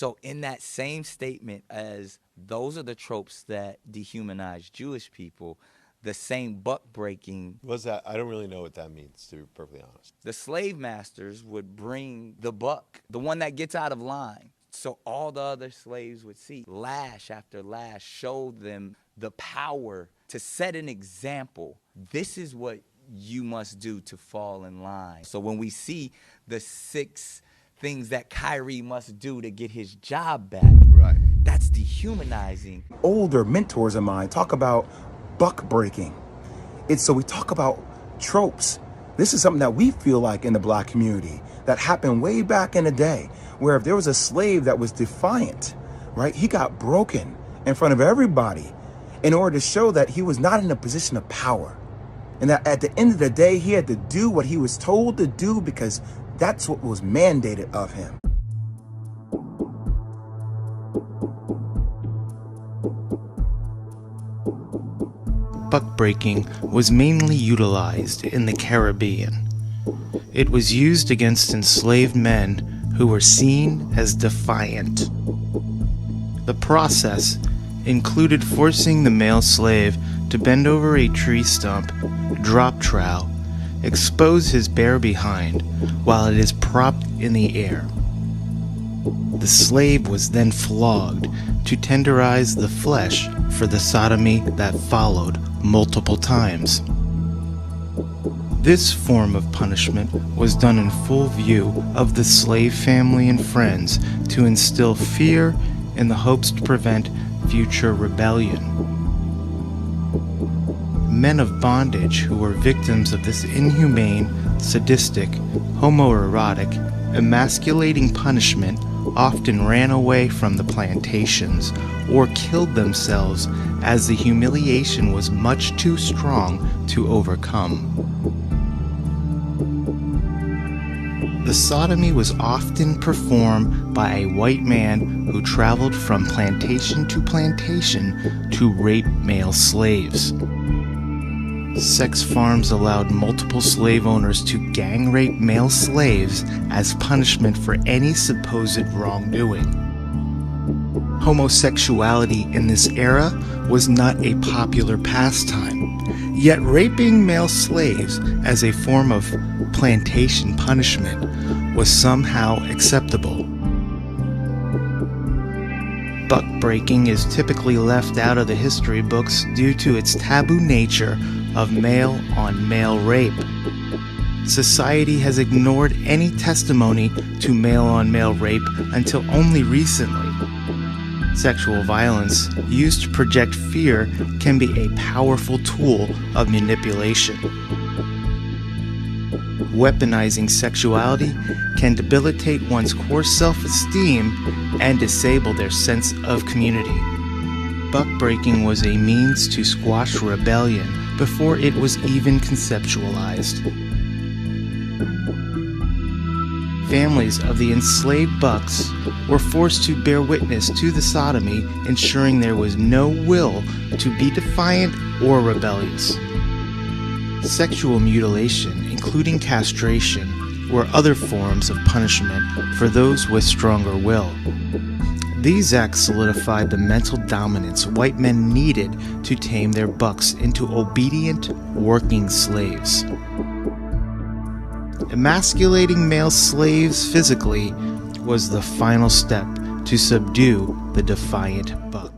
So in that same statement as those are the tropes that dehumanize Jewish people, the same buck breaking. What's that? I don't really know what that means, to be perfectly honest. The slave masters would bring the buck, the one that gets out of line. So all the other slaves would see lash after lash, show them the power to set an example. This is what you must do to fall in line. So when we see the 6 things that Kyrie must do to get his job back, Right. that's dehumanizing. Older mentors of mine talk about buck breaking. So we talk about tropes. This is something that we feel like in the black community that happened way back in the day, where if there was a slave that was defiant, right, he got broken in front of everybody in order to show that he was not in a position of power. And that at the end of the day, he had to do what he was told to do because that's what was mandated of him. Buck-breaking was mainly utilized in the Caribbean. It was used against enslaved men who were seen as defiant. The process included forcing the male slave to bend over a tree stump, drop trowel, expose his bare behind while it is propped in the air. The slave was then flogged to tenderize the flesh for the sodomy that followed multiple times. This form of punishment was done in full view of the slave family and friends to instill fear in the hopes to prevent future rebellion. Men of bondage who were victims of this inhumane, sadistic, homoerotic, emasculating punishment often ran away from the plantations or killed themselves as the humiliation was much too strong to overcome. The sodomy was often performed by a white man who traveled from plantation to rape male slaves. Sex farms allowed multiple slave owners to gang rape male slaves as punishment for any supposed wrongdoing. Homosexuality in this era was not a popular pastime, yet raping male slaves as a form of plantation punishment was somehow acceptable. Buck breaking is typically left out of the history books due to its taboo nature of male-on-male rape. Society has ignored any testimony to male-on-male rape until only recently. Sexual violence used to project fear can be a powerful tool of manipulation. Weaponizing sexuality can debilitate one's core self-esteem and disable their sense of community. Buck-breaking was a means to squash rebellion before it was even conceptualized. Families of the enslaved bucks were forced to bear witness to the sodomy, ensuring there was no will to be defiant or rebellious. Sexual mutilation, including castration, were other forms of punishment for those with stronger will. These acts solidified the mental dominance white men needed to tame their bucks into obedient, working slaves. Emasculating male slaves physically was the final step to subdue the defiant buck.